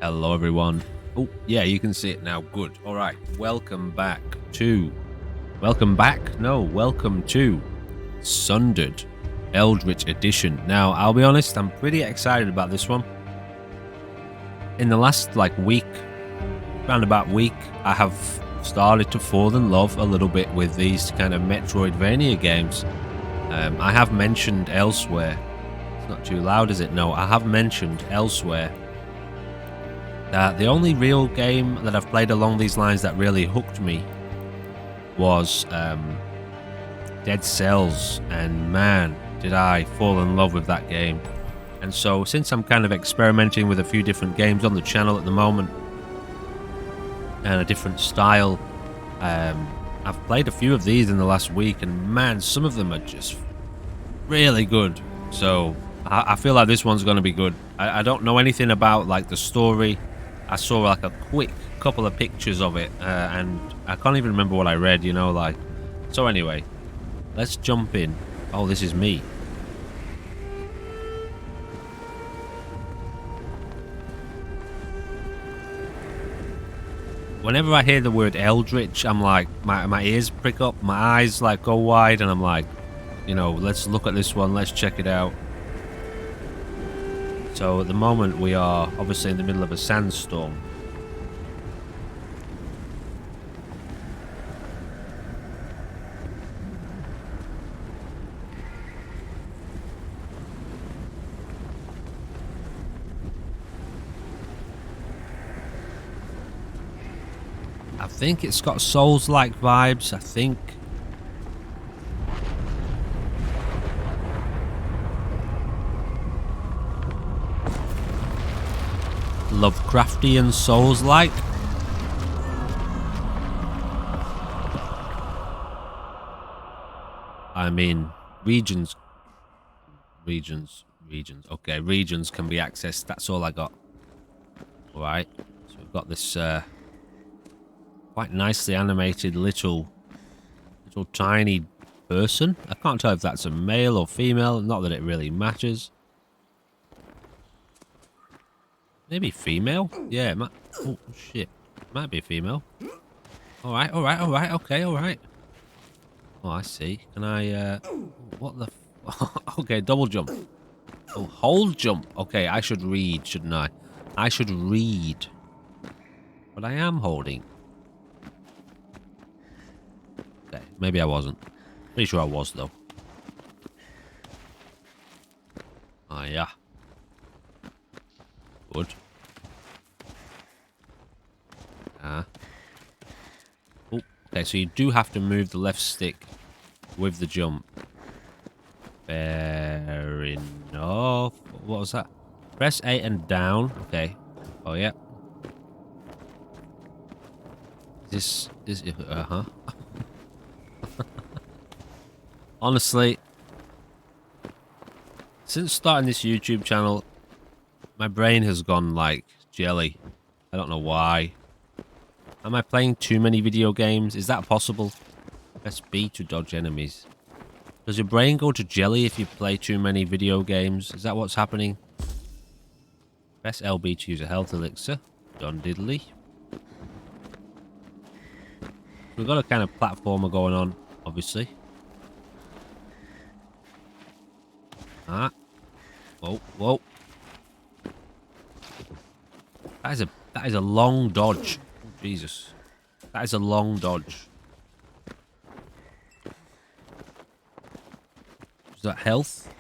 Hello everyone. Oh yeah, you can see it now. Good. All right. Welcome to Sundered Eldritch Edition. Now, I'll be honest, I'm pretty excited about this one. In the last week, I have started to fall in love a little bit with these kind of Metroidvania games. I have mentioned elsewhere. It's not too loud, is it? No, I have mentioned elsewhere that the only real game that I've played along these lines that really hooked me was Dead Cells, and man, did I fall in love with that game. And so since I'm kind of experimenting with a few different games on the channel at the moment and a different style, I've played a few of these in the last week, and man, some of them are just really good. So I feel like this one's going to be good. I don't know anything about the story. I saw a quick couple of pictures of it, and I can't even remember what I read, So anyway, let's jump in. Oh, this is me. Whenever I hear the word Eldritch, I'm like, my ears prick up, my eyes go wide, and I'm like, let's look at this one, let's check it out. So at the moment we are obviously in the middle of a sandstorm. I think it's got Souls-like vibes, I think. Lovecraftian Souls-like. I mean, regions. Okay, regions can be accessed. That's all I got. Alright, so we've got this quite nicely animated little tiny person. I can't tell if that's a male or female, not that it really matters. Maybe female? Yeah, it might. Oh, shit. Might be a female. Alright, okay, alright. Oh, I see. Can I, what the okay, double jump. Oh, hold jump. Okay, I should read, shouldn't I? I should read. But I am holding. Okay, maybe I wasn't. Pretty sure I was, though. Ah, yeah. Good. Oh, okay, so you do have to move the left stick with the jump. Fair enough. What was that? Press A and down. Okay. Oh, yeah. This is... Uh-huh. Honestly, since starting this YouTube channel, my brain has gone jelly. I don't know why. Am I playing too many video games? Is that possible? Press B to dodge enemies. Does your brain go to jelly if you play too many video games? Is that what's happening? Press LB to use a health elixir. Done diddly. We've got a kind of platformer going on, obviously. Ah. Whoa, whoa. That is a long dodge. Oh, Jesus. That is a long dodge. Is that health?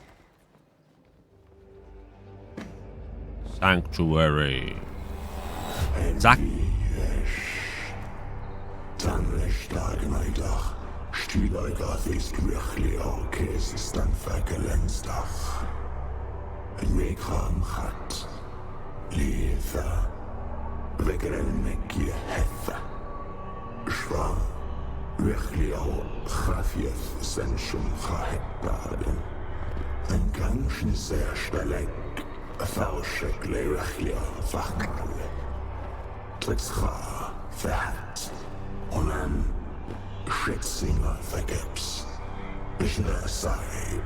Sanctuary. Zack. Vegrelmekje heffa. Schwa. Wechliau Chafief Senschum Chahetbaden. Ein ganschen sehr stalek. Fauschek Lewechlia Fachkale. Tritzcha Verhat. Onan Schätzinger vergebs. Ich sei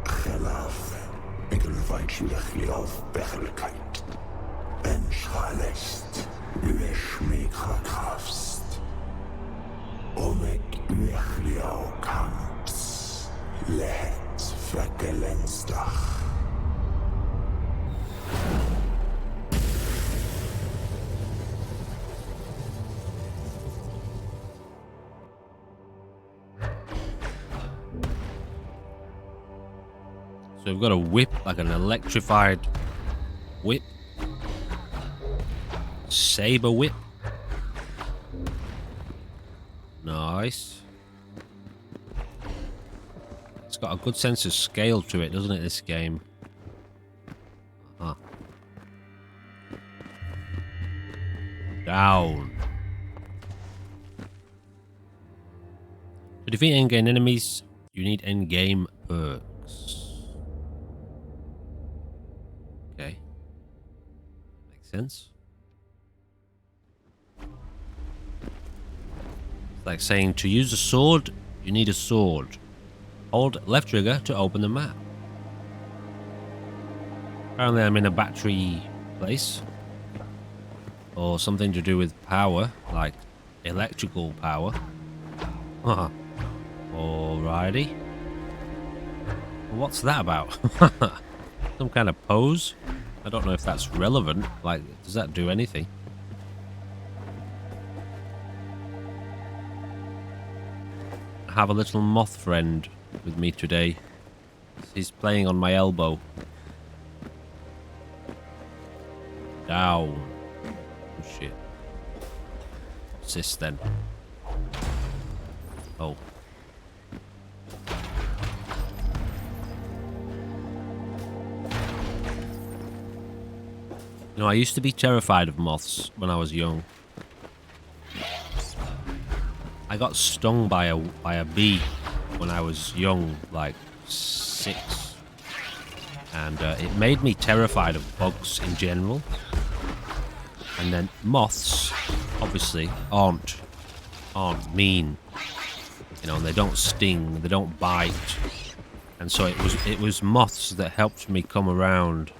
Gelaf. Ik een weitje Wechliau Becherlijkheid. En Schalek. verkrafst. Omik Mechlio Kamps, Lehet Verkelensdag. So we've got a whip, like an electrified whip. Saber whip. Nice. It's got a good sense of scale to it, doesn't it, this game? Uh-huh. Down. To defeat endgame enemies, you need endgame perks. Okay. Makes sense. It's like saying to use a sword, you need a sword. Hold left trigger to open the map. Apparently I'm in a battery place. Or something to do with power, like electrical power. Alrighty. What's that about? Some kind of pose? I don't know if that's relevant. Like, does that do anything? I have a little moth friend with me today. He's playing on my elbow. Down. Oh shit. What's this then? Oh. You know, I used to be terrified of moths when I was young. I got stung by a bee when I was young, like 6. And it made me terrified of bugs in general. And then moths, obviously, aren't mean. You know, they don't sting, they don't bite. And so it was moths that helped me come around.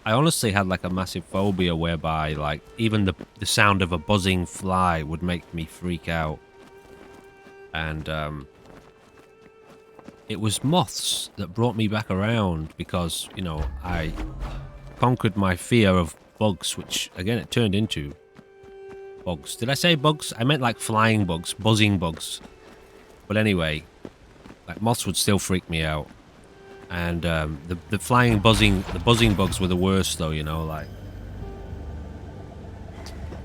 I honestly had like a massive phobia whereby like even the sound of a buzzing fly would make me freak out. And it was moths that brought me back around because, you know, I conquered my fear of bugs, which again it turned into bugs. Did I say bugs? I meant like flying bugs, buzzing bugs. But anyway, like moths would still freak me out. And the flying buzzing bugs were the worst though, you know, like.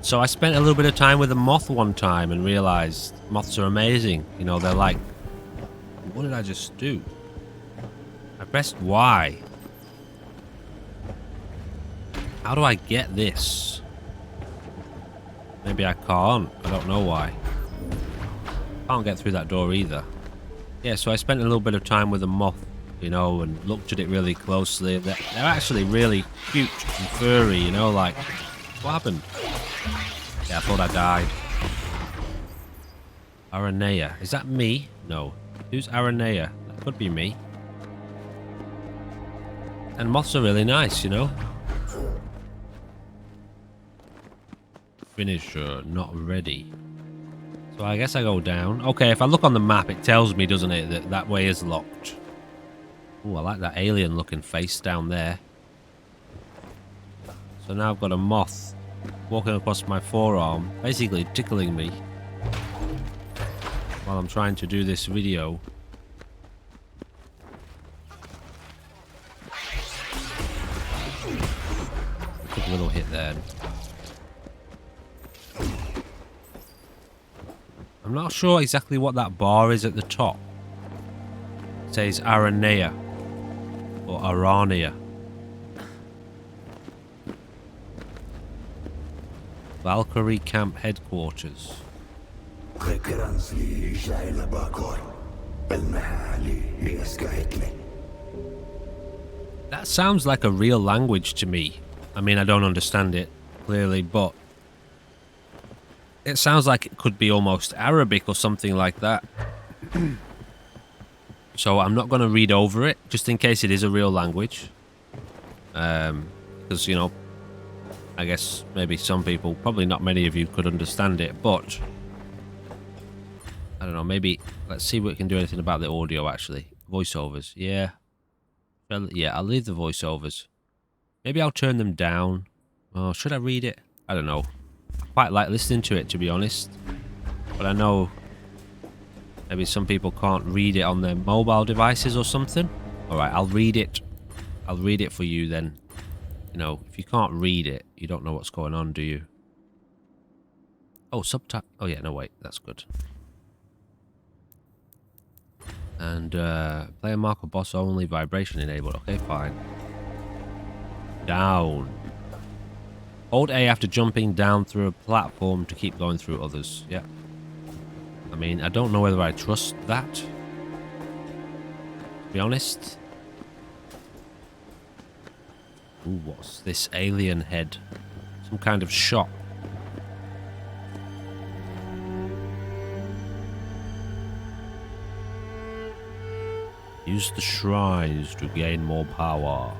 So I spent a little bit of time with a moth one time and realized moths are amazing. You know, they're like, what did I just do? I pressed Y. How do I get this? Maybe I can't. I don't know why. Can't get through that door either. Yeah, so I spent a little bit of time with a moth, you know, and looked at it really closely. They're actually really cute and furry, you know, like, what happened? Yeah, I thought I died. Aranea. Is that me? No. Who's Aranea? That could be me. And moths are really nice, you know. Finisher, not ready. So I guess I go down. Okay, if I look on the map, it tells me, doesn't it, that that way is locked. Ooh, I like that alien looking face down there. So now I've got a moth walking across my forearm, basically tickling me while I'm trying to do this video. Took a little hit there. I'm not sure exactly what that bar is at the top. It says Aranea or Arania. Valkyrie Camp Headquarters. That sounds like a real language to me. I mean, I don't understand it clearly, but it sounds like it could be almost Arabic or something like that. So I'm not going to read over it, just in case it is a real language. Because, you know, I guess maybe some people, probably not many of you, could understand it, but I don't know, maybe let's see if we can do anything about the audio actually. Voiceovers, yeah. Well, yeah, I'll leave the voiceovers. Maybe I'll turn them down. Oh, should I read it? I don't know. I quite like listening to it, to be honest. But I know maybe some people can't read it on their mobile devices or something. Alright, I'll read it. I'll read it for you then. You know, if you can't read it, you don't know what's going on, do you? Oh, subtitle. Oh, yeah, no, wait. That's good. And, player marker boss only, vibration enabled. Okay, fine. Down. Hold A after jumping down through a platform to keep going through others. Yeah. I mean, I don't know whether I trust that. To be honest. Ooh, what's this alien head? Some kind of shop. Use the shrines to gain more power.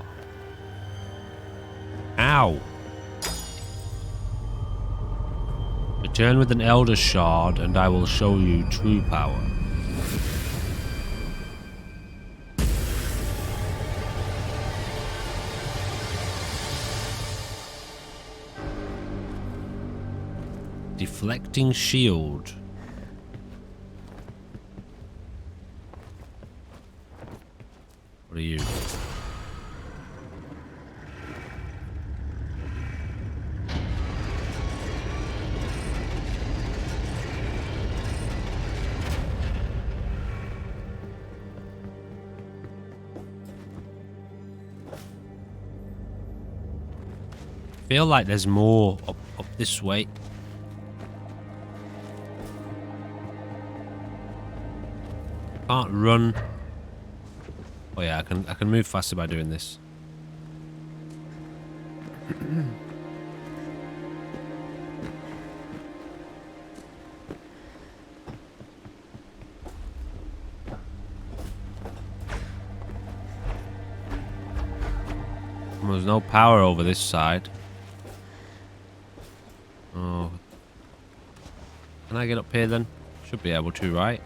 Ow! Return with an Elder Shard and I will show you true power. Deflecting shield. What are you? I feel like there's more up this way. Can't run. Oh yeah, I can move faster by doing this. There's no power over this side. Oh. Can I get up here then? Should be able to, right?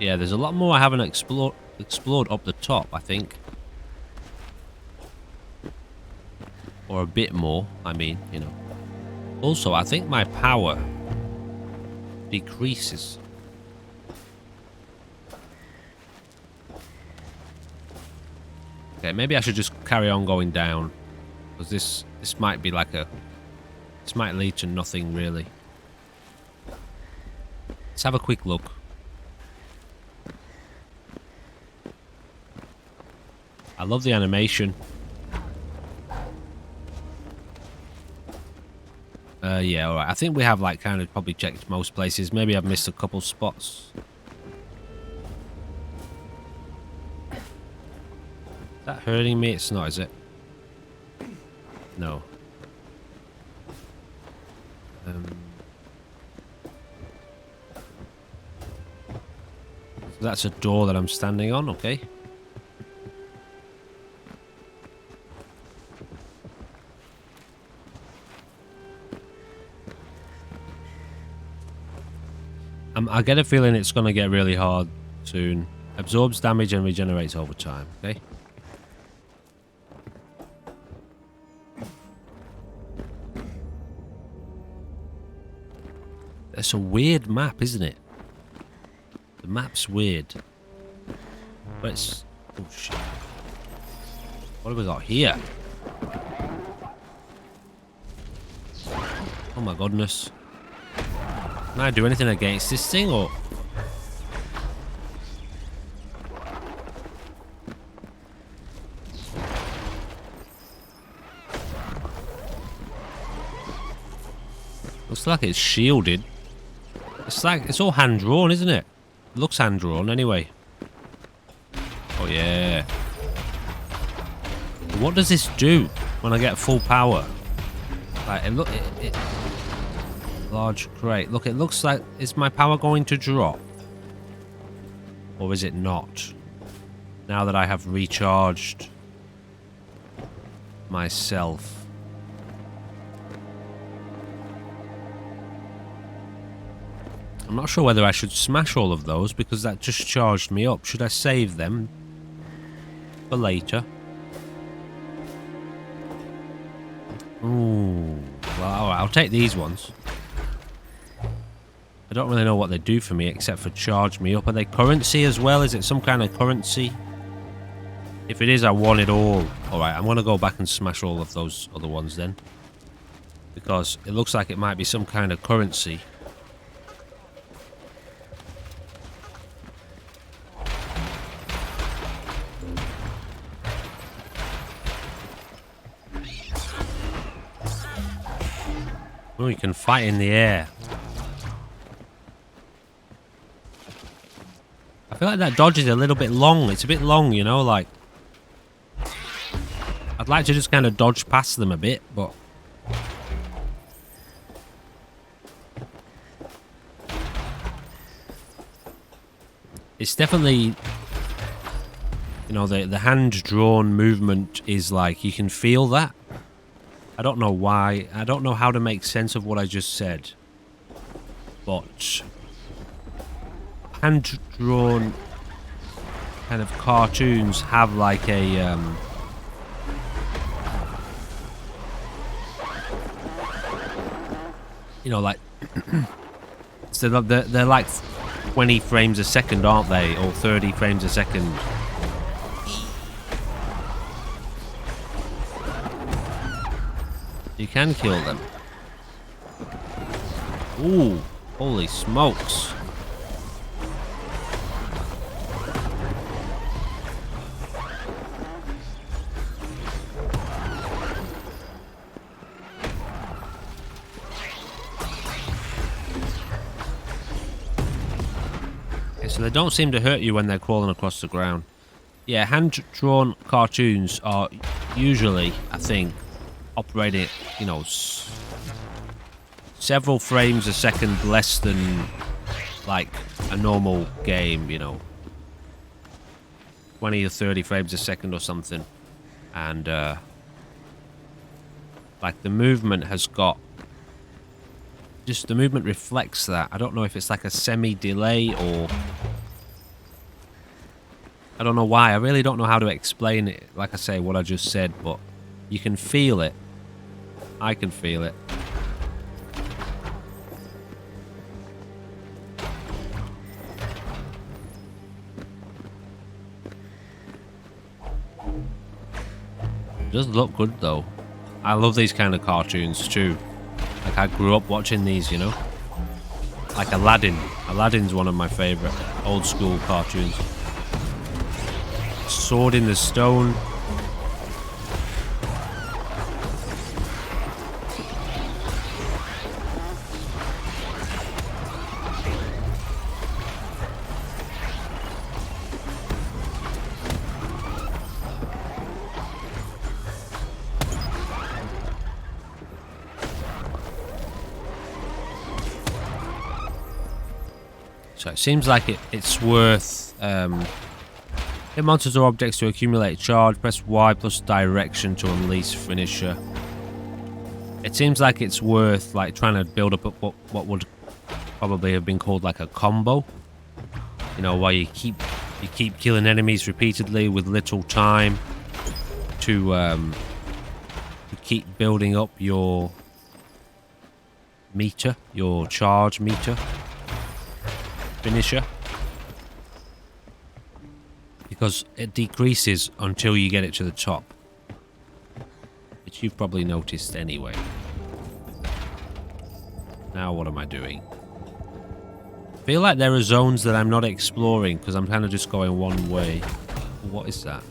Yeah, there's a lot more I haven't explored up the top, I think. Or a bit more, I mean, you know. Also, I think my power decreases. Okay, maybe I should just carry on going down. Because this might be like a... This might lead to nothing, really. Let's have a quick look. I love the animation. Yeah, alright. I think we have, like, kind of probably checked most places. Maybe I've missed a couple spots. Is that hurting me? It's not, is it? No. So that's a door that I'm standing on, okay. I get a feeling it's going to get really hard soon. Absorbs damage and regenerates over time, okay? It's a weird map, isn't it? The map's weird. But it's... Oh, shit. What have we got here? Oh, my goodness. Can I do anything against this thing, or...? Looks like it's shielded. It's like, it's all hand-drawn, isn't it? It looks hand-drawn, anyway. Oh, yeah. What does this do when I get full power? Like, it large crate. Look, it looks like... Is my power going to drop? Or is it not? Now that I have recharged myself. I'm not sure whether I should smash all of those because that just charged me up. Should I save them for later? Ooh. Well, alright, I'll take these ones. I don't really know what they do for me except for charge me up. Are they currency as well? Is it some kind of currency? If it is, I want it all. Alright, I'm going to go back and smash all of those other ones then. Because it looks like it might be some kind of currency. Oh, you can fight in the air. I feel like that dodge is a little bit long. It's a bit long, you know, like... I'd like to just kind of dodge past them a bit, but... It's definitely... You know, the hand-drawn movement is like, you can feel that. I don't know why. I don't know how to make sense of what I just said. But... hand-drawn kind of cartoons have like a... you know, like... so they're like 20 frames a second, aren't they? Or 30 frames a second. You can kill them. Ooh, holy smokes. Okay, so they don't seem to hurt you when they're crawling across the ground. Yeah, hand-drawn cartoons are usually, I think, operating, you know, several frames a second less than like a normal game, you know, 20 or 30 frames a second or something. And like the movement has got, just the movement reflects that. I don't know if it's like a semi-delay or I don't know why. I really don't know how to explain it, like I say, what I just said, but you can feel it. I can feel it. It does look good though. I love these kind of cartoons too. Like I grew up watching these, you know. Like Aladdin. Aladdin's one of my favourite old school cartoons. Sword in the Stone. So it seems like it's worth hit monsters or objects to accumulate charge. Press Y plus direction to unleash finisher. It seems like it's worth like trying to build up what would probably have been called like a combo. You know, where you keep killing enemies repeatedly with little time to keep building up your meter, your charge meter. Finisher, because it decreases until you get it to the top, which you've probably noticed anyway. Now what am I doing? I feel like there are zones that I'm not exploring because I'm kind of just going one way. What is that?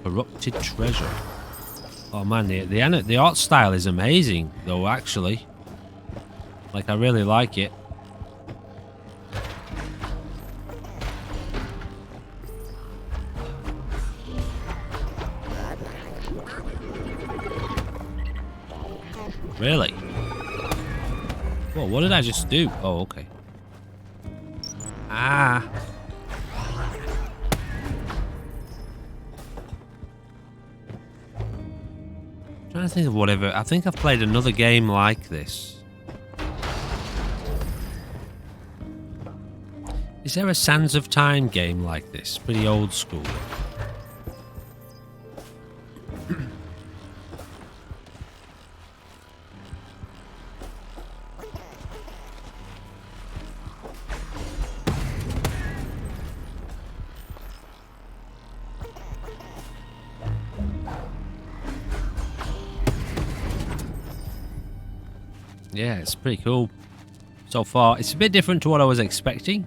Corrupted treasure. Oh man, the art style is amazing though, actually. Like I really like it. Really? Whoa, what did I just do? Oh, okay. Ah. trying to think of whatever. I think I've played another game like this. Is there a Sands of Time game like this? Pretty old school. Yeah, it's pretty cool so far. It's a bit different to what I was expecting.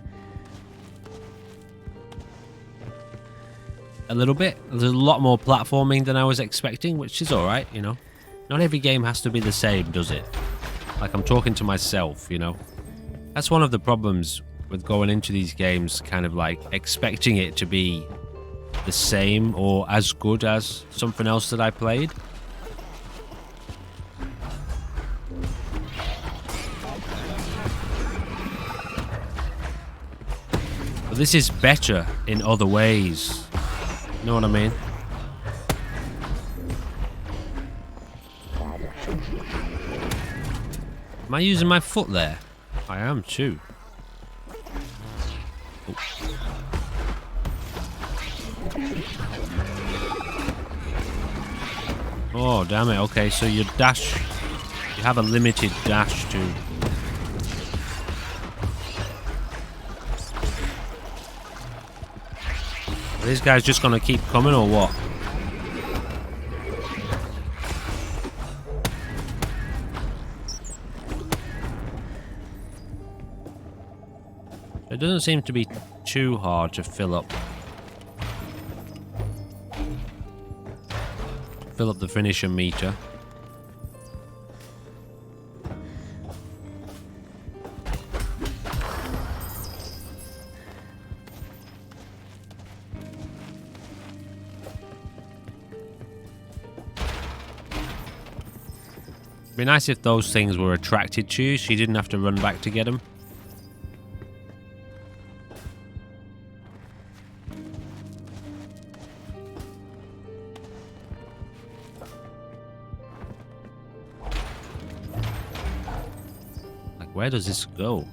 A little bit. There's a lot more platforming than I was expecting, which is alright, you know. Not every game has to be the same, does it? Like, I'm talking to myself, you know. That's one of the problems with going into these games, kind of like expecting it to be the same or as good as something else that I played. But this is better in other ways. You know what I mean? Am I using my foot there? I am too. Oh. Oh, damn it. Okay, so your dash... You have a limited dash too. Are these guys just gonna keep coming or what? It doesn't seem to be too hard to fill up. Fill up the finisher meter. It'd be nice if those things were attracted to you, so you didn't have to run back to get them. Like, where does this go?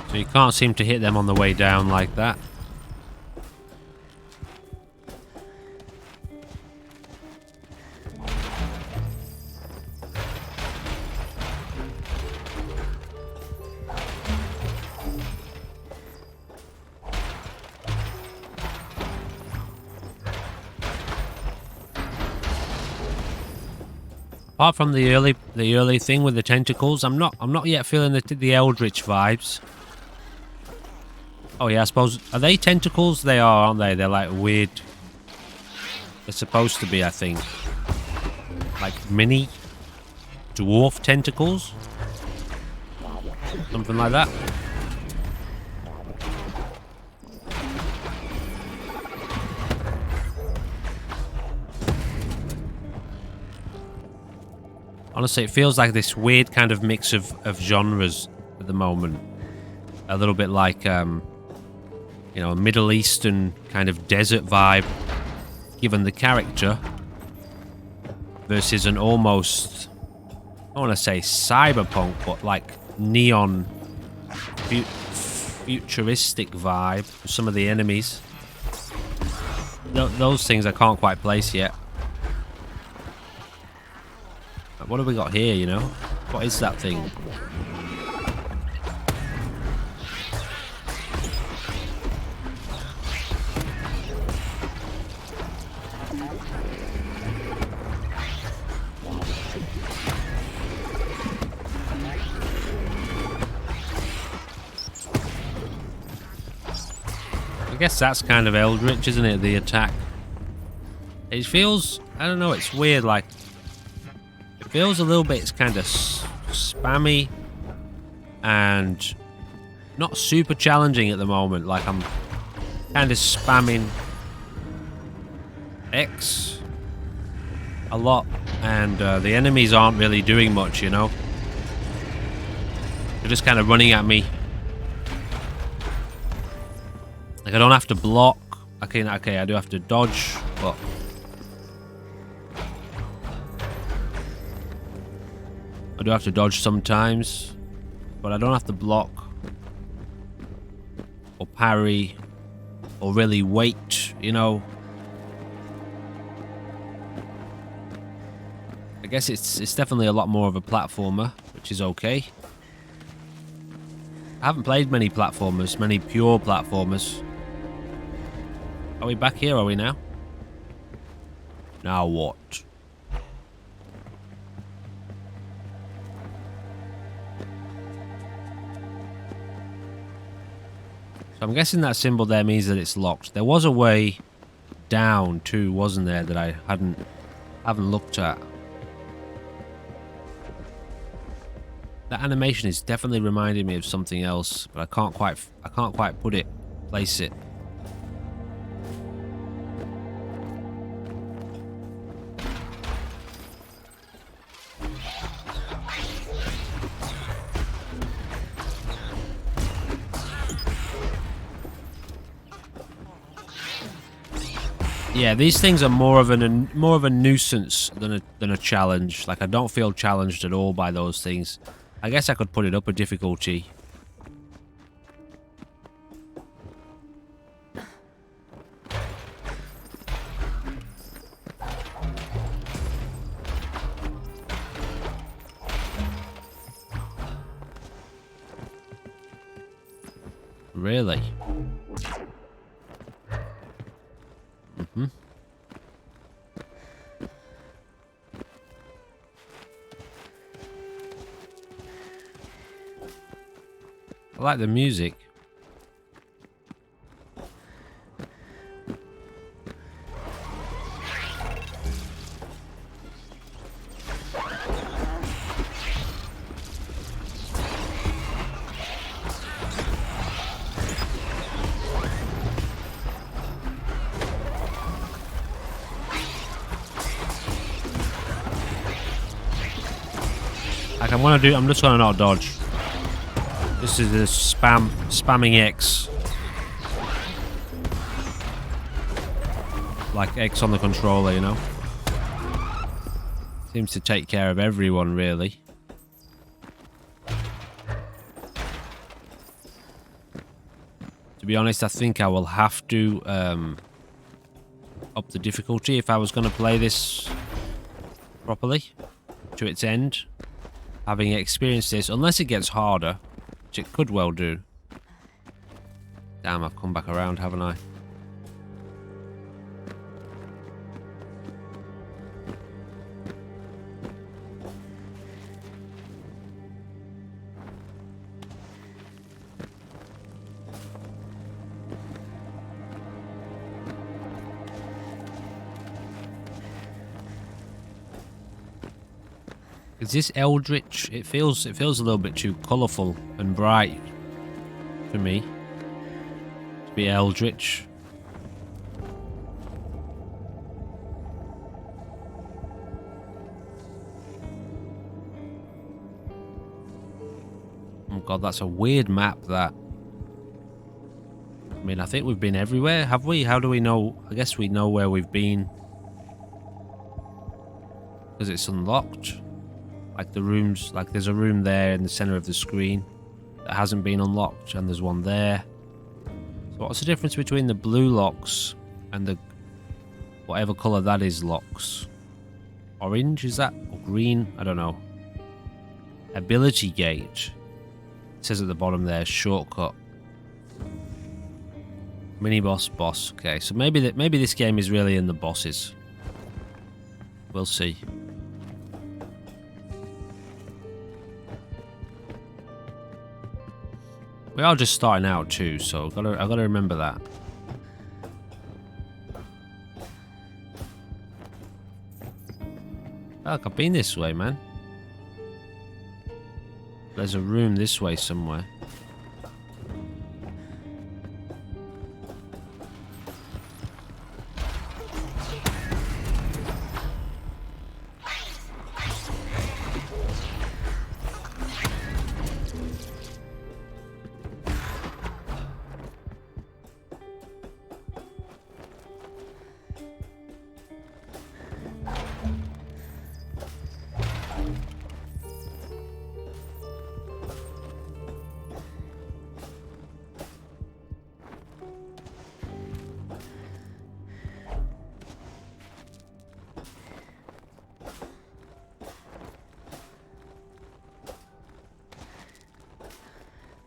So you can't seem to hit them on the way down like that. Apart from the early thing with the tentacles, I'm not yet feeling the Eldritch vibes. Oh yeah, I suppose, are they tentacles? They are, aren't they? They're like weird. They're supposed to be, I think, like mini dwarf tentacles, something like that. Honestly, it feels like this weird kind of mix of genres at the moment. A little bit like, you know, a Middle Eastern kind of desert vibe, given the character, versus an almost, I want to say cyberpunk, but like neon, futuristic vibe for some of the enemies. Those things I can't quite place yet. What have we got here, you know? What is that thing? I guess that's kind of Eldritch, isn't it? The attack. It feels, I don't know, it's weird, like, it feels a little bit, it's kind of spammy and not super challenging at the moment. Like, I'm kind of spamming X a lot, and the enemies aren't really doing much, you know? They're just kind of running at me. Like, I don't have to block. Okay, I do have to dodge, but... I do have to dodge sometimes, but I don't have to block or parry or really wait, you know. I guess it's definitely a lot more of a platformer, which is okay. I haven't played many platformers, many pure platformers. Are we back here, are we now? Now what? So I'm guessing that symbol there means that it's locked. There was a way down too, wasn't there, that I haven't looked at. That animation is definitely reminding me of something else, but I can't quite place it. Yeah, these things are more of a nuisance than a challenge. Like, I don't feel challenged at all by those things. I guess I could put it up a difficulty. Really? Mm-hmm. I like the music. Like, I'm just gonna not dodge. This is the spamming X. Like X on the controller, you know? Seems to take care of everyone, really. To be honest, I think I will have to up the difficulty if I was going to play this properly to its end. Having experienced this, unless it gets harder, which it could well do. Damn, I've come back around, haven't I? Is this Eldritch? It feels a little bit too colourful and bright for me to be Eldritch. Oh god, that's a weird map, that. I mean, I think we've been everywhere, have we? How do we know? I guess we know where we've been. Because it's unlocked. Like the rooms, like there's a room there in the center of the screen that hasn't been unlocked, and there's one there. So what's the difference between the blue locks and the whatever color that is locks? Orange, is that? Or green? I don't know. Ability gate. It says at the bottom there, shortcut. Mini boss, boss. Okay, so maybe this game is really in the bosses. We'll see. We are just starting out too, so I've got to remember that. Look, I've been this way, man. There's a room this way somewhere.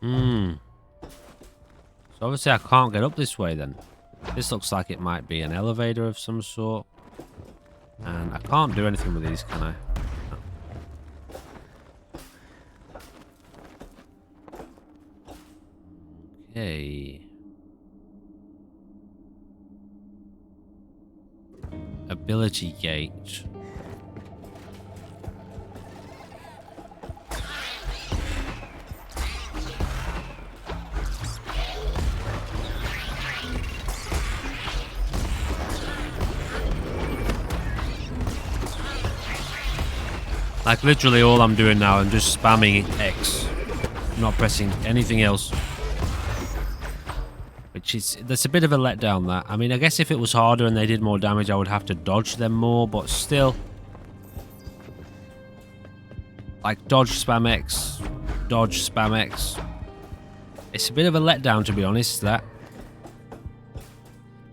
Hmm. So obviously I can't get up this way then. This looks like it might be an elevator of some sort. And I can't do anything with these, can I? No. Okay. Ability gate. Like literally all I'm doing now, I'm just spamming X. I'm not pressing anything else. That's a bit of a letdown, that. I mean, I guess if it was harder and they did more damage, I would have to dodge them more, but still. Like, dodge, spam X. Dodge, spam X. It's a bit of a letdown, to be honest, that.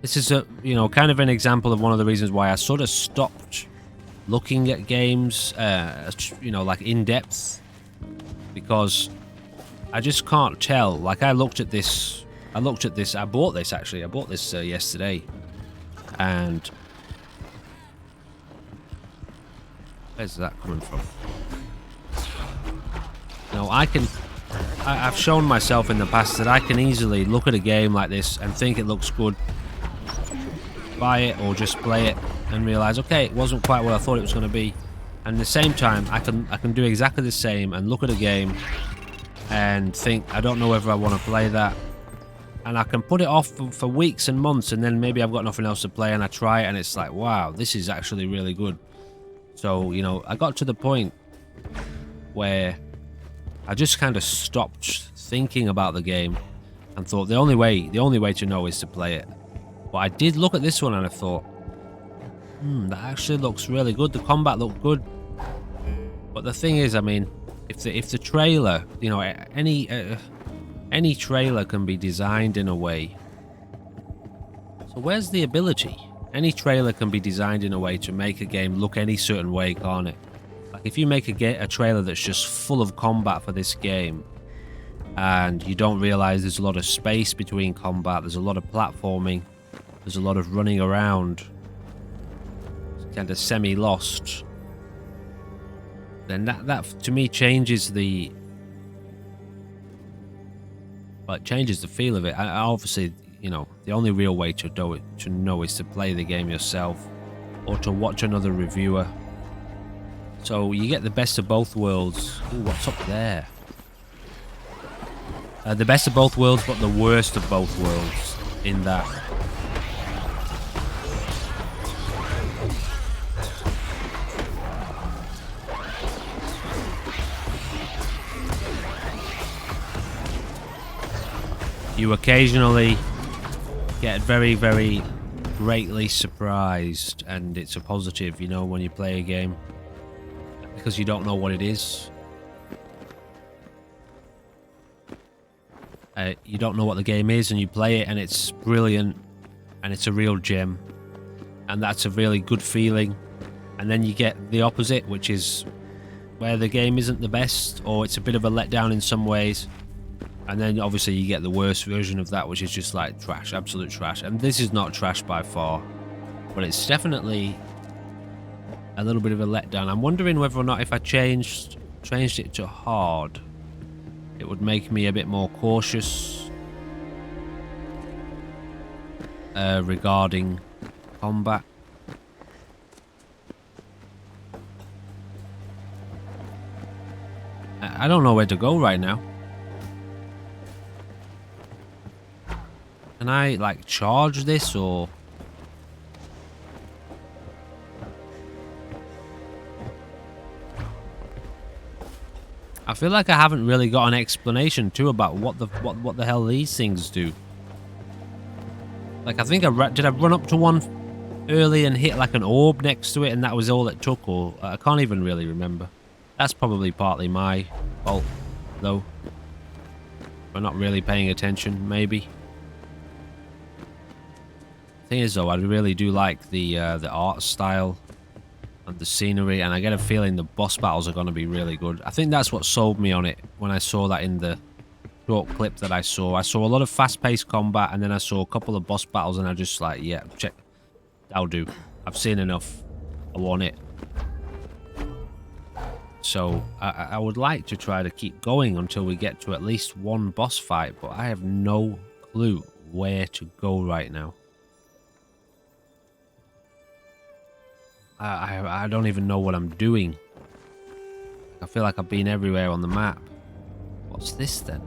This is a, you know, kind of an example of one of the reasons why I sort of stopped looking at games, you know, like in depth, because I just can't tell. Like, I bought this actually. I bought this yesterday, and where's that coming from? You know, I've shown myself in the past that I can easily look at a game like this and think it looks good, buy it or just play it, and realize, okay, it wasn't quite what I thought it was going to be. And at the same time, I can do exactly the same and look at a game and think, I don't know whether I want to play that. And I can put it off for weeks and months, and then maybe I've got nothing else to play, and I try it, and it's like, wow, this is actually really good. So, you know, I got to the point where I just kind of stopped thinking about the game and thought the only way to know is to play it. But I did look at this one and I thought, that actually looks really good. The combat looked good. But the thing is, I mean, if the trailer, you know, any trailer can be designed in a way. So where's the ability? Any trailer can be designed in a way to make a game look any certain way, can't it? Like if you make a trailer that's just full of combat for this game, and you don't realize there's a lot of space between combat, there's a lot of platforming, there's a lot of running around, it's kind of semi-lost, then that to me changes the feel of it. I obviously, you know, the only real way to know is to play the game yourself or to watch another reviewer. So you get the best of both worlds. Ooh, what's up there? The best of both worlds, but the worst of both worlds in that. You occasionally get very, very greatly surprised, and it's a positive, you know, when you play a game, because you don't know what it is. You don't know what the game is, and you play it, and it's brilliant, and it's a real gem, and that's a really good feeling. And then you get the opposite, which is where the game isn't the best, or it's a bit of a letdown in some ways. And then obviously you get the worst version of that, which is just like trash, absolute trash. And this is not trash by far, but it's definitely a little bit of a letdown. I'm wondering whether or not if I changed it to hard, it would make me a bit more cautious regarding combat. I don't know where to go right now. Can I, like, charge this, or... I feel like I haven't really got an explanation, too, about what the hell these things do. Like, I think did I run up to one early and hit, like, an orb next to it, and that was all it took, or... I can't even really remember. That's probably partly my fault, though. For not really paying attention, maybe. Thing is, though, I really do like the art style and the scenery, and I get a feeling the boss battles are going to be really good. I think that's what sold me on it when I saw that in the short clip that I saw. I saw a lot of fast-paced combat, and then I saw a couple of boss battles, and I just like, yeah, check. That'll do. I've seen enough. I want it. So I would like to try to keep going until we get to at least one boss fight, but I have no clue where to go right now. I don't even know what I'm doing. I feel like I've been everywhere on the map. What's this then?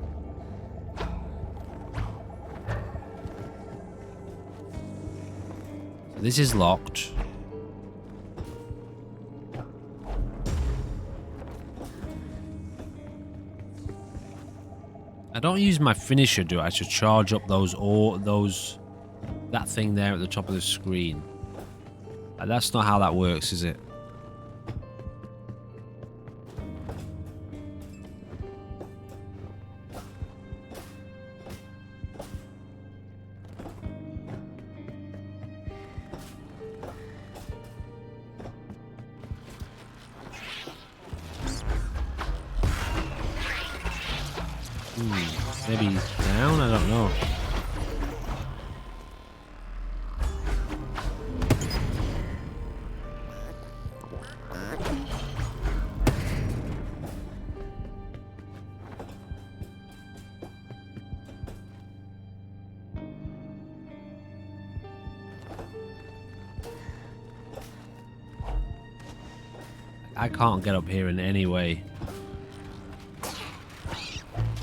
So this is locked. I don't use my finisher, do I? To charge up that thing there at the top of the screen. That's not how that works, is it? Maybe down? I don't know. I can't get up here in any way.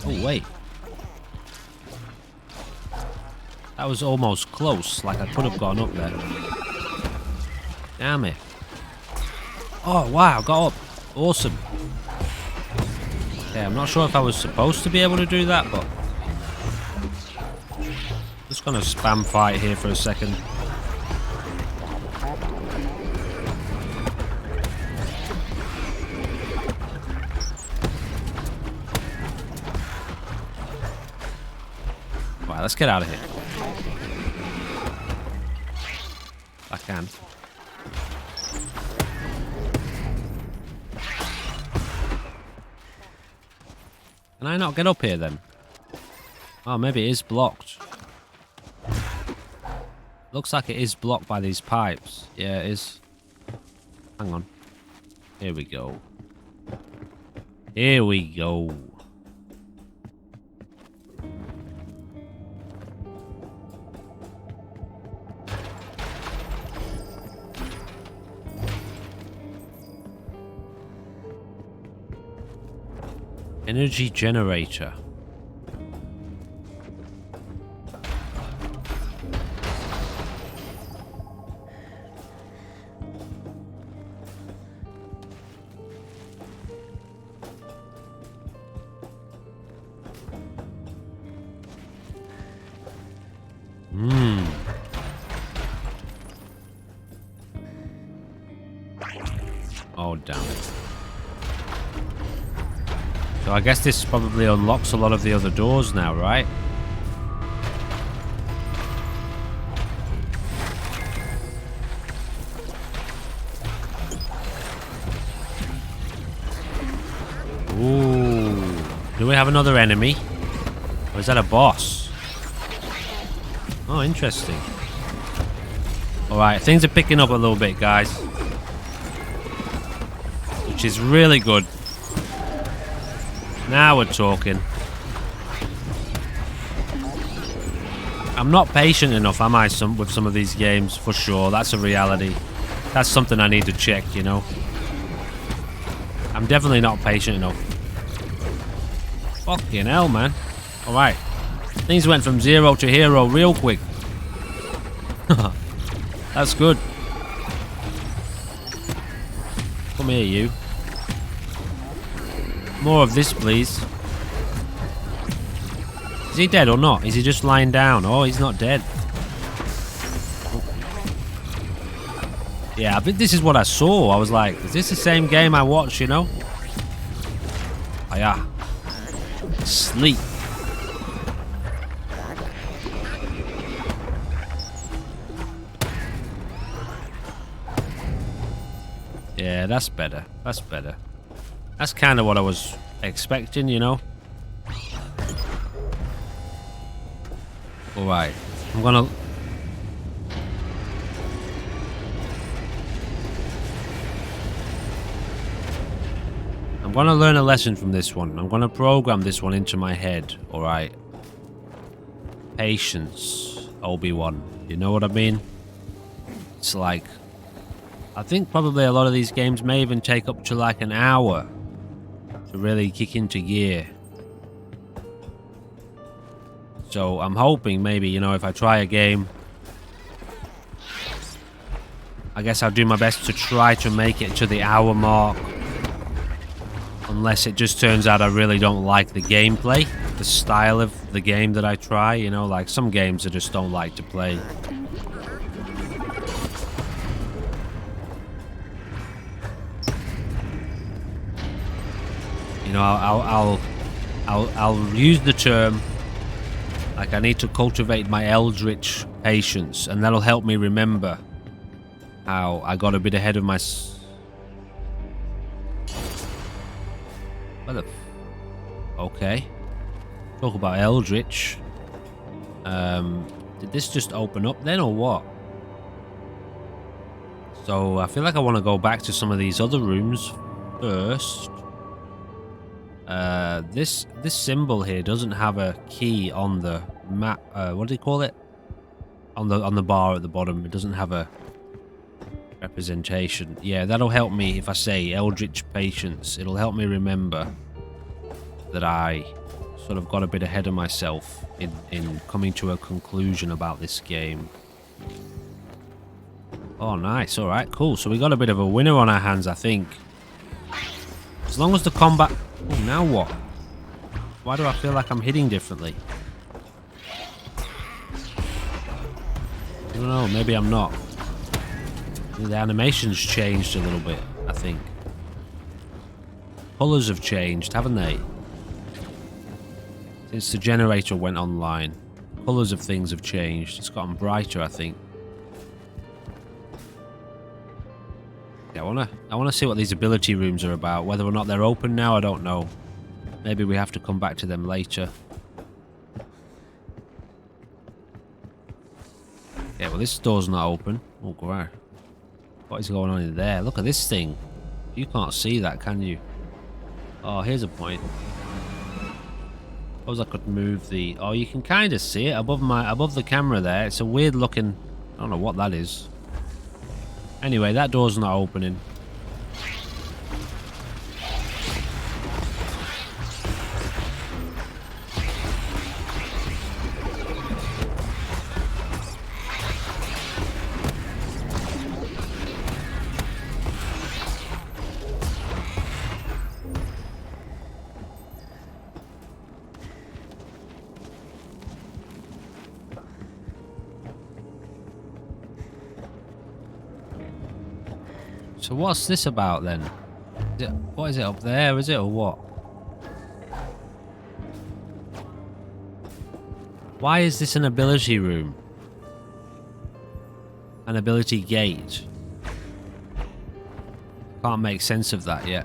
Oh, wait. That was almost close. Like I could have gone up there. Damn it. Oh, wow. Got up. Awesome. Okay, I'm not sure if I was supposed to be able to do that, but... just gonna spam fight here for a second. Right, let's get out of here. I can. Can I not get up here then? Oh, maybe it is blocked. Looks like it is blocked by these pipes. Yeah, it is. Hang on. Here we go. Here we go. Energy generator. Oh, damn it. So I guess this probably unlocks a lot of the other doors now, right? Ooh. Do we have another enemy? Or is that a boss? Oh, interesting. Alright, things are picking up a little bit, guys. Which is really good. Now we're talking. I'm not patient enough, am I, with some of these games, for sure. That's a reality. That's something I need to check, you know. I'm definitely not patient enough. Fucking hell, man. Alright. Things went from 0 to hero real quick. That's good. Come here, you. More of this, please. Is he dead or not? Is he just lying down? Oh, he's not dead. Yeah, I think this is what I saw. I was like, is this the same game I watched, you know? Oh, yeah. Sleep. Yeah, that's better. That's better. That's kind of what I was expecting, you know? Alright. I'm gonna... learn a lesson from this one. I'm gonna program this one into my head. Alright. Patience, Obi-Wan. You know what I mean? It's like... I think probably a lot of these games may even take up to like an hour to really kick into gear. So I'm hoping maybe, you know, if I try a game, I guess I'll do my best to try to make it to the hour mark. Unless it just turns out I really don't like the gameplay, the style of the game that I try, you know, like some games I just don't like to play. You know, I'll use the term like I need to cultivate my Eldritch patience, and that'll help me remember how I got a bit ahead of my... What the... Okay. Talk about Eldritch. Did this just open up then, or what? So, I feel like I want to go back to some of these other rooms first. This symbol here doesn't have a key on the map. What do you call it? On the bar at the bottom. It doesn't have a representation. Yeah, that'll help me if I say Eldritch Patience. It'll help me remember that I sort of got a bit ahead of myself in coming to a conclusion about this game. Oh, nice. All right, cool. So we got a bit of a winner on our hands, I think. As long as the combat... Oh, now what? Why do I feel like I'm hitting differently? I don't know. Maybe I'm not. The animation's changed a little bit, I think. Colours have changed, haven't they? Since the generator went online. Colours of things have changed. It's gotten brighter, I think. Yeah, I wanna see what these ability rooms are about. Whether or not they're open now, I don't know. Maybe we have to come back to them later. Yeah, well, this door's not open. Oh, great. What is going on in there? Look at this thing. You can't see that, can you? Oh, here's a point. Suppose I could move the... Oh, you can kind of see it above the camera there. It's a weird looking... I don't know what that is. Anyway, that door's not opening. So what's this about then? What is it up there, is it, or what? Why is this an ability room? An ability gate? Can't make sense of that yet.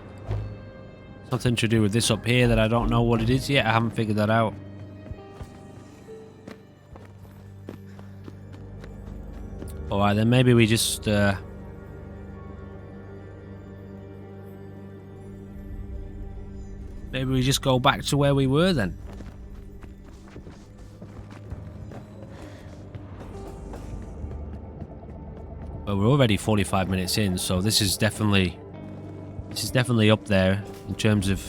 Something to do with this up here that I don't know what it is yet. I haven't figured that out. Alright, then maybe we just... Maybe we just go back to where we were then. Well, we're already 45 minutes in, so this is definitely up there in terms of,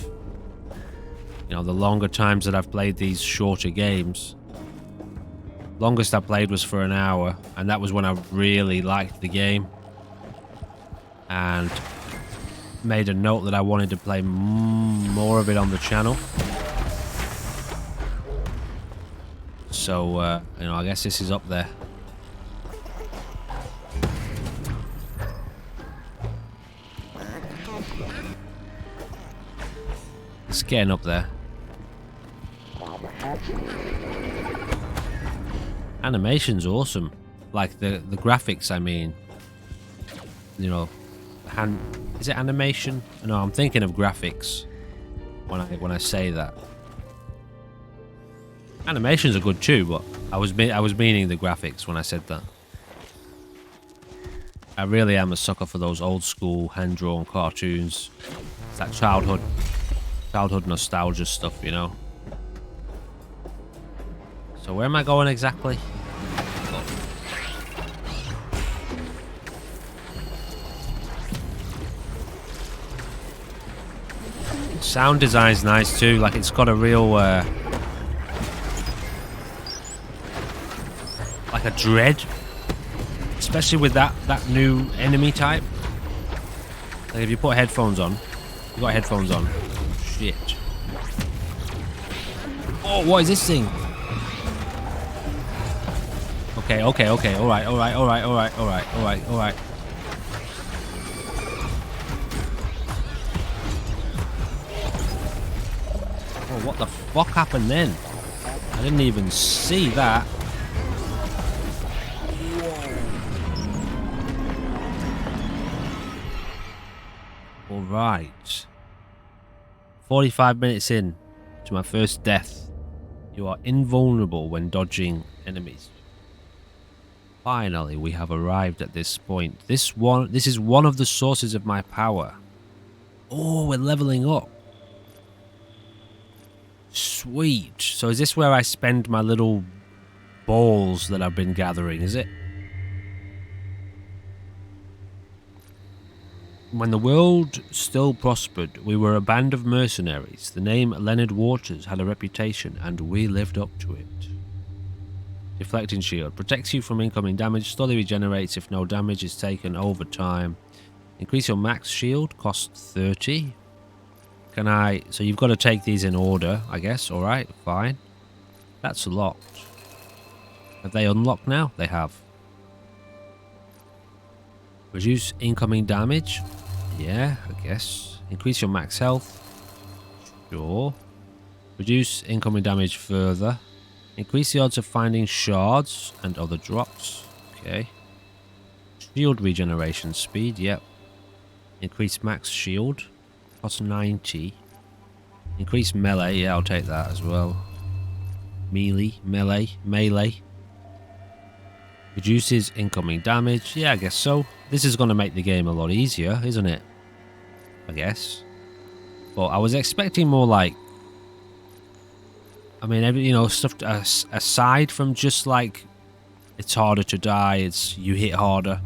you know, the longer times that I've played these shorter games. Longest I played was for an hour, and that was when I really liked the game. And made a note that I wanted to play more of it on the channel. So, you know, I guess this is up there. It's getting up there. Animation's awesome. Like the graphics, I mean. You know, is it animation? No, I'm thinking of graphics when I say that. Animations are good too, but I was meaning the graphics when I said that. I really am a sucker for those old school hand-drawn cartoons. It's that childhood nostalgia stuff, you know. So where am I going exactly? Sound design's nice too. Like it's got a real like a dread, especially with that new enemy type. Like if you put headphones on, you got headphones on. Shit. Oh, what is this thing? Okay. All right. Oh, what the fuck happened then? I didn't even see that. All right. 45 minutes in to my first death. You are invulnerable when dodging enemies. Finally, we have arrived at this point. This is one of the sources of my power. Oh, we're leveling up. Sweet. So is this where I spend my little balls that I've been gathering, is it? When the world still prospered, we were a band of mercenaries. The name Leonard Waters had a reputation, and we lived up to it. Deflecting shield. Protects you from incoming damage. Slowly regenerates if no damage is taken over time. Increase your max shield. Cost 30. Can I... So you've got to take these in order, I guess. Alright, fine. That's locked. Have they unlocked now? They have. Reduce incoming damage. Yeah, I guess. Increase your max health. Sure. Reduce incoming damage further. Increase the odds of finding shards and other drops. Okay. Shield regeneration speed. Yep. Increase max shield. Cost 90. Increase melee. Yeah, I'll take that as well. Melee. Reduces incoming damage. Yeah, I guess so. This is going to make the game a lot easier, isn't it? I guess. But I was expecting more like... I mean, you know, stuff aside from just like... It's harder to die, you hit harder.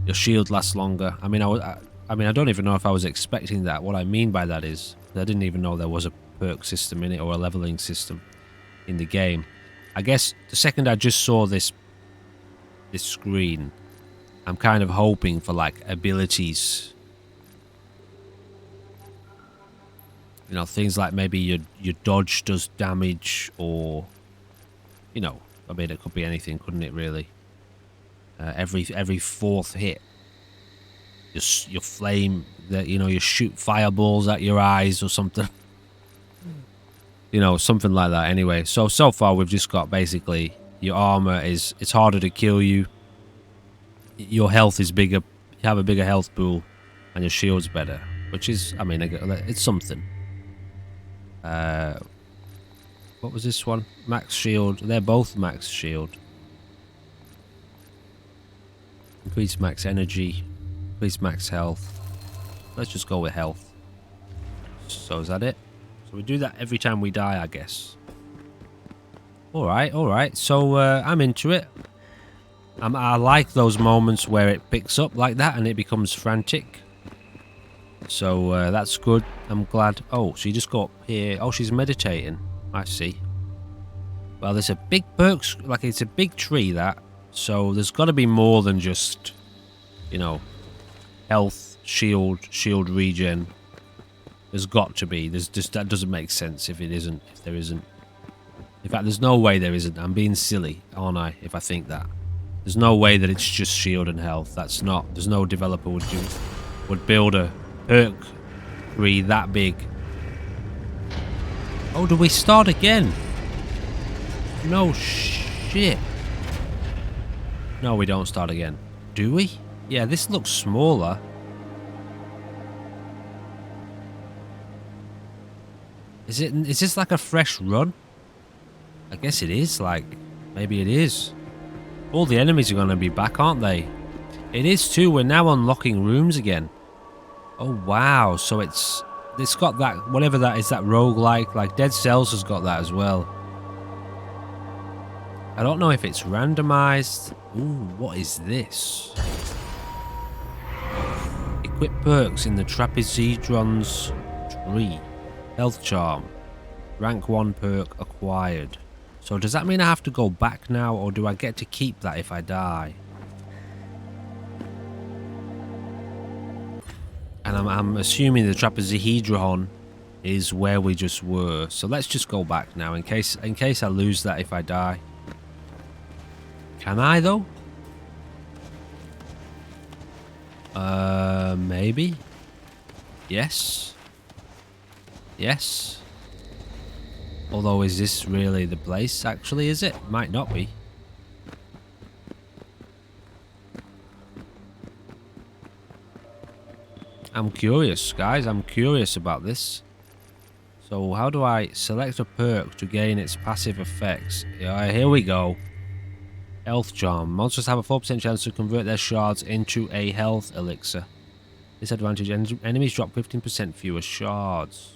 Your shield lasts longer. I mean, I don't even know if I was expecting that. What I mean by that is... I didn't even know there was a perk system in it or a leveling system in the game. I guess the second I just saw this screen, I'm kind of hoping for like abilities, you know, things like maybe your dodge does damage, or you know, I mean, it could be anything, couldn't it? Really, every fourth hit, your flame, that you know, you shoot fireballs at your eyes or something. You know, something like that. Anyway, so far we've just got basically your armor it's harder to kill you. Your health is bigger. You have a bigger health pool, and your shield's better. Which is, I mean, it's something. What was this one? Max shield. They're both max shield. Increase max energy. Increase max health. Let's just go with health. So is that it? So we do that every time we die, I guess. Alright. So I'm into it. I like those moments where it picks up like that and it becomes frantic. So that's good. I'm glad. Oh, so you just go up here. Oh, she's meditating. I see. Well, there's a big perks. Like, it's a big tree, that. So there's got to be more than just, you know, health, shield regen. There's got to be. There's just, that doesn't make sense if it isn't. If there isn't. In fact, there's no way there isn't. I'm being silly, aren't I, if I think that. There's no way that it's just shield and health. That's not. There's no developer would build a perk tree that big. Oh, do we start again? No shit. No, we don't start again. Do we? Yeah, this looks smaller. Is this like a fresh run? I guess it is, like... Maybe it is. All the enemies are going to be back, aren't they? It is too. We're now unlocking rooms again. Oh, wow. So it's got that, whatever that is, that roguelike. Like Dead Cells has got that as well. I don't know if it's randomized. Ooh, what is this? Equip perks in the Trapezedron's tree. Health charm. Rank 1 perk acquired. So does that mean I have to go back now, or do I get to keep that if I die? And I'm assuming the Trapezedron is where we just were. So let's just go back now in case I lose that if I die. Can I though? Maybe. Yes. Yes. Although, is this really the place, actually, is it? Might not be. I'm curious, guys. I'm curious about this. So, how do I select a perk to gain its passive effects? Yeah, here we go. Health Charm. Monsters have a 4% chance to convert their shards into a health elixir. Disadvantage. Enemies drop 15% fewer shards.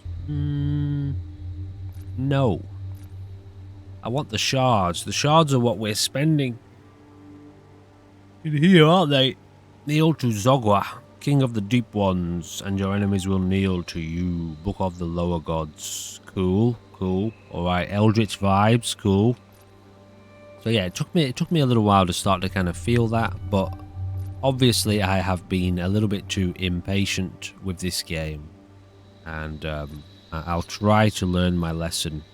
No. I want the shards. The shards are what we're spending. In here, aren't they? Kneel to Zogwa, King of the Deep Ones, and your enemies will kneel to you. Book of the Lower Gods. Cool, cool. Alright, Eldritch vibes, cool. So yeah, it took me a little while to start to kind of feel that, but obviously I have been a little bit too impatient with this game. And I'll try to learn my lesson.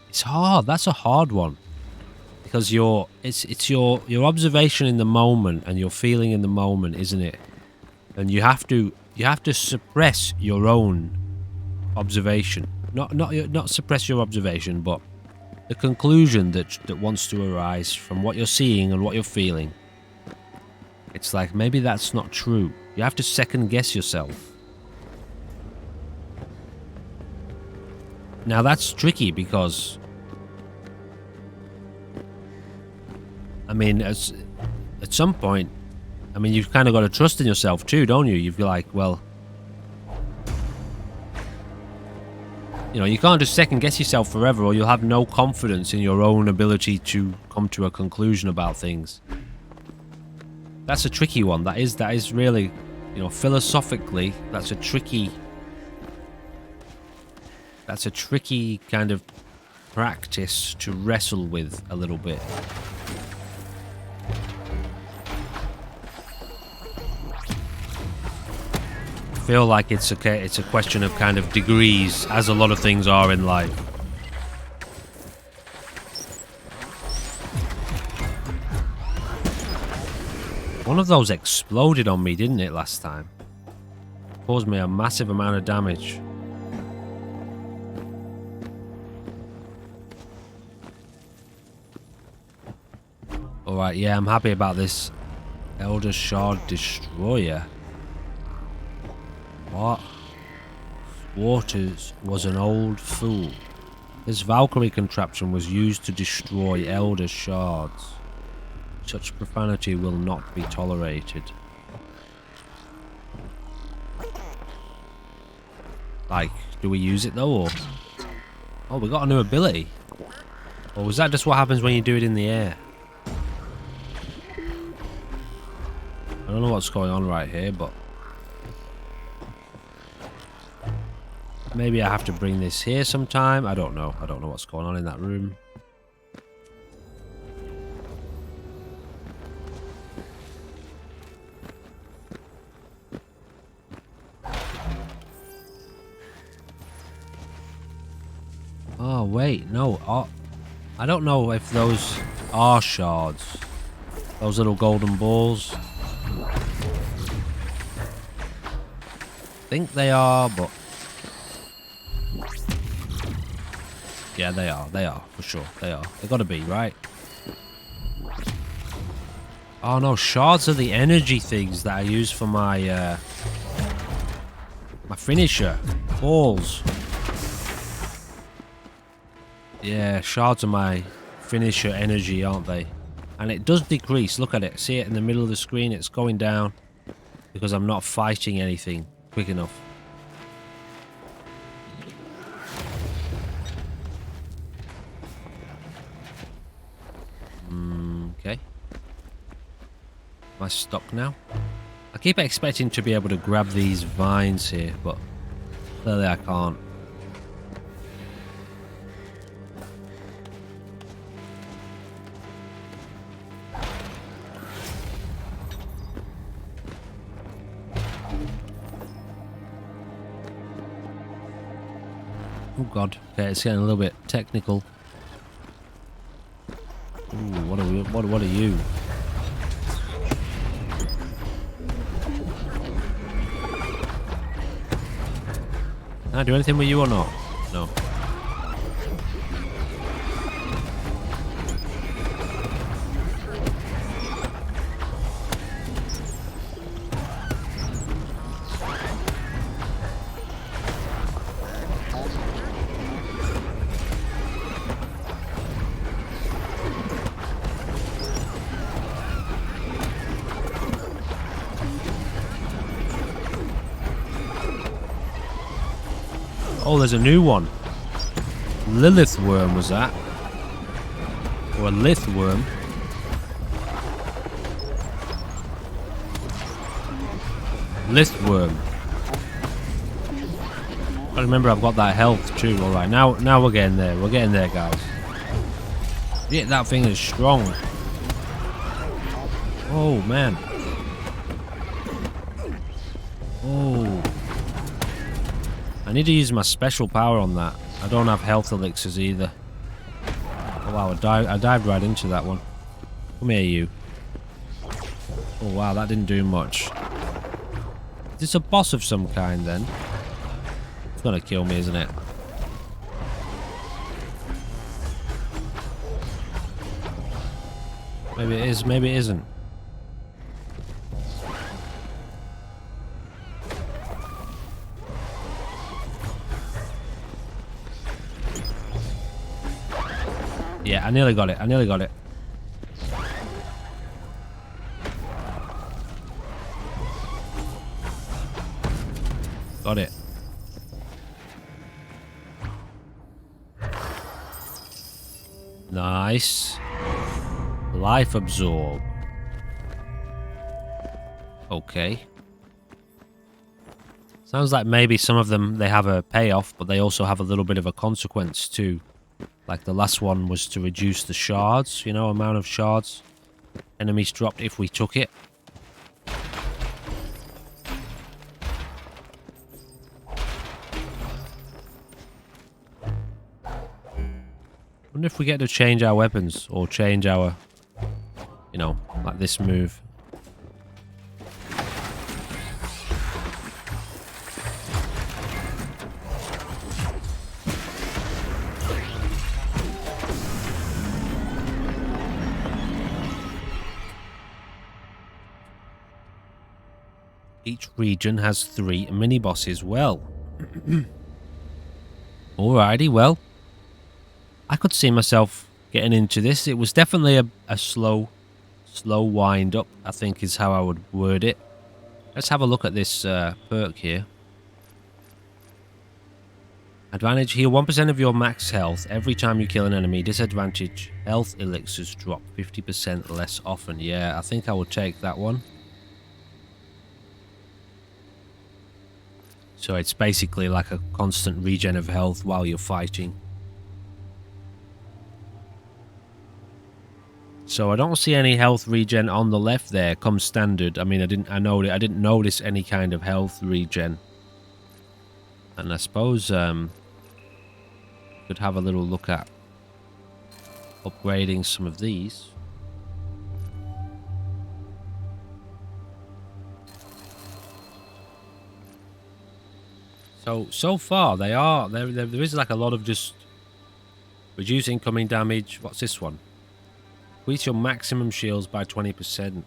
It's hard. That's a hard one, because it's your observation in the moment and your feeling in the moment, isn't it? And you have to suppress your own observation. Not suppress your observation, but the conclusion that wants to arise from what you're seeing and what you're feeling. It's like, maybe that's not true. You have to second guess yourself. Now that's tricky because, I mean, at some point, I mean, you've kind of got to trust in yourself too, don't you? You've like, well, you know, you can't just second guess yourself forever, or you'll have no confidence in your own ability to come to a conclusion about things. That's a tricky one. That is really, you know, philosophically, that's a tricky kind of practice to wrestle with a little bit. I feel like it's a question of kind of degrees, as a lot of things are in life. One of those exploded on me, didn't it, last time? Caused me a massive amount of damage. Alright, yeah, I'm happy about this. Elder Shard Destroyer. What? Waters was an old fool. This Valkyrie contraption was used to destroy Elder Shards. Such profanity will not be tolerated. Like, do we use it though, or? Oh, we got a new ability. Or was that just what happens when you do it in the air? I don't know what's going on right here, but maybe I have to bring this here sometime. I don't know. I don't know what's going on in that room. Oh, wait. No. Oh, I don't know if those are shards. Those little golden balls. I think they are, but yeah, they are for sure. They gotta be, right? Oh no, shards are the energy things that I use for my my finisher. Balls. Yeah, shards are my finisher energy, aren't they? And it does decrease. Look at it. See it in the middle of the screen? It's going down because I'm not fighting anything quick enough. Okay. Am I stuck now? I keep expecting to be able to grab these vines here, but clearly I can't. Oh god, okay, it's getting a little bit technical. Ooh, what are you? Can I do anything with you or not? No. Oh, there's a new one. Lilith worm was that? Or a lith worm? Lith worm. I remember I've got that health too. All right, now we're getting there. We're getting there, guys. Yeah, that thing is strong. Oh man. Oh. I need to use my special power on that. I don't have health elixirs either. Oh wow, I dived right into that one. Come here, you. Oh wow, that didn't do much. Is this a boss of some kind then? It's gonna kill me, isn't it? Maybe it is, maybe it isn't. Yeah, I nearly got it. I nearly got it. Got it. Nice. Life absorb. Okay. Sounds like maybe some of them, they have a payoff, but they also have a little bit of a consequence too. Like the last one was to reduce the shards, you know, amount of shards enemies dropped if we took it. Wonder if we get to change our weapons or change our, you know, like this move. Each region has 3 mini-bosses. Well, alrighty, well, I could see myself getting into this. It was definitely a slow wind up, I think is how I would word it. Let's have a look at this perk here. Advantage, heal 1% of your max health every time you kill an enemy. Disadvantage, health elixirs drop 50% less often. Yeah, I think I would take that one. So it's basically like a constant regen of health while you're fighting. So I don't see any health regen on the left there, come standard. I mean, I didn't notice any kind of health regen. And I suppose could have a little look at upgrading some of these. So far they are there is like a lot of just reduce incoming damage. What's this one? Increase your maximum shields by 20%.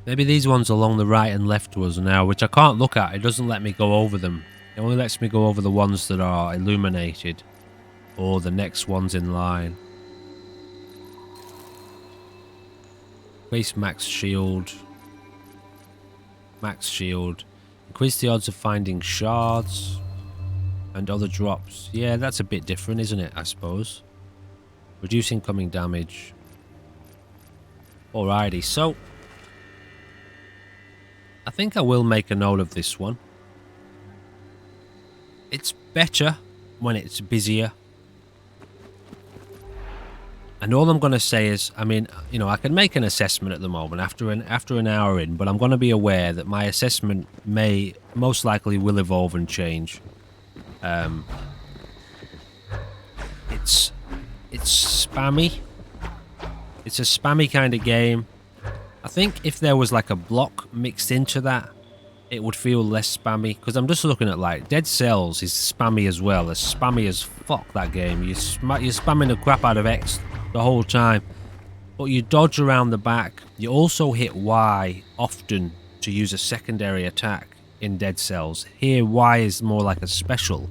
Maybe these ones along the right and left to us now, which I can't look at. It doesn't let me go over them It only lets me go over the ones that are illuminated or the next ones in line. Increase max shield. Max shield. Increase the odds of finding shards and other drops. Yeah, that's a bit different, isn't it, I suppose? Reduce incoming damage. Alrighty, so I think I will make a note of this one. It's better when it's busier. And all I'm going to say is, I mean, you know, I can make an assessment at the moment after an hour in, but I'm going to be aware that my assessment most likely will evolve and change. It's spammy. It's a spammy kind of game. I think if there was like a block mixed into that, it would feel less spammy. Because I'm just looking at like Dead Cells is spammy as well. It's spammy as fuck, that game. You're spamming the crap out of X the whole time, but you dodge around the back. You also hit Y often to use a secondary attack in Dead Cells. Here Y is more like a special,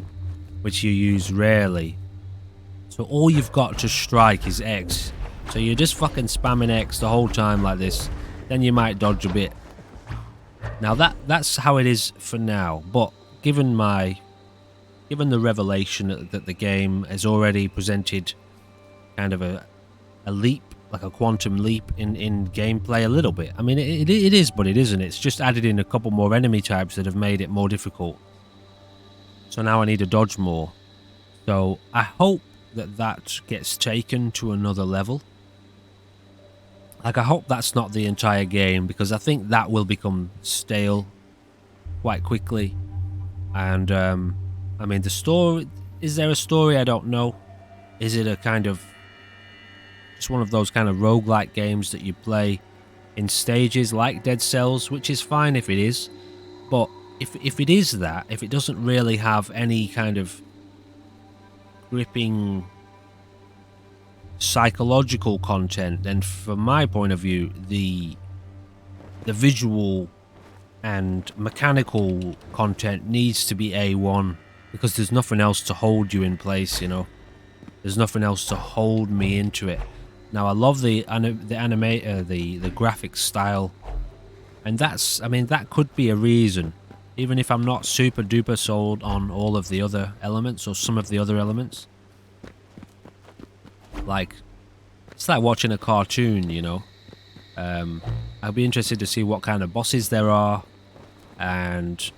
which you use rarely. So all you've got to strike is X. So you're just fucking spamming X the whole time like this. Then you might dodge a bit. Now that's how it is for now, but given the revelation that the game has already presented kind of a leap, like a quantum leap in gameplay a little bit. I mean, it is, but it isn't. It's just added in a couple more enemy types that have made it more difficult. So now I need to dodge more. So I hope that gets taken to another level. Like, I hope that's not the entire game, because I think that will become stale quite quickly. And, I mean, the story... Is there a story? I don't know. Is it a kind of... just one of those kind of roguelike games that you play in stages like Dead Cells, which is fine if it is. But if it is that, if it doesn't really have any kind of gripping psychological content, then from my point of view, the visual and mechanical content needs to be A1, because there's nothing else to hold you in place, you know. There's nothing else to hold me into it. Now, I love the graphic style, and that's, I mean, that could be a reason, even if I'm not super duper sold on all of the other elements or some of the other elements. Like, it's like watching a cartoon, you know. I'd be interested to see what kind of bosses there are, and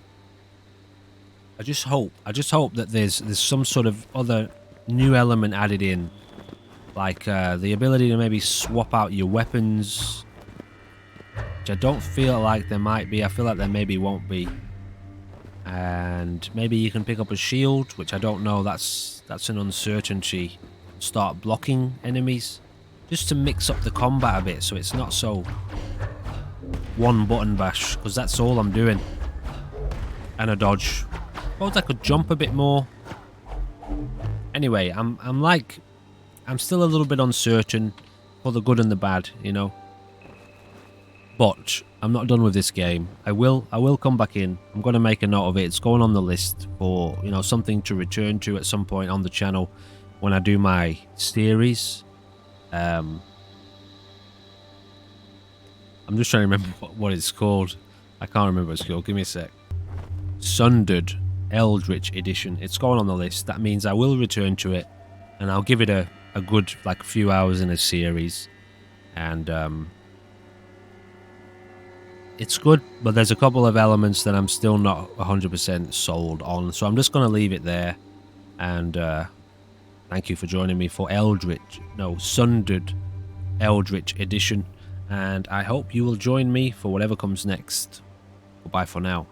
I just hope that there's some sort of other new element added in, like the ability to maybe swap out your weapons, which I don't feel like there might be. I feel like there maybe won't be. And maybe you can pick up a shield, which I don't know. That's an uncertainty. Start blocking enemies, just to mix up the combat a bit, so it's not so one button bash, because that's all I'm doing. And a dodge. Suppose I could jump a bit more. Anyway, I'm still a little bit uncertain, for the good and the bad, you know. But I'm not done with this game. I will come back in. I'm going to make a note of it. It's going on the list for, you know, something to return to at some point on the channel when I do my series. I'm just trying to remember what it's called. I can't remember what it's called. Give me a sec. Sundered Eldritch edition. It's going on the list. That means I will return to it, and I'll give it a good like few hours in a series. And it's good, but there's a couple of elements that I'm still not 100% sold on, so I'm just going to leave it there. And thank you for joining me for Sundered Eldritch edition, and I hope you will join me for whatever comes next. Goodbye for now.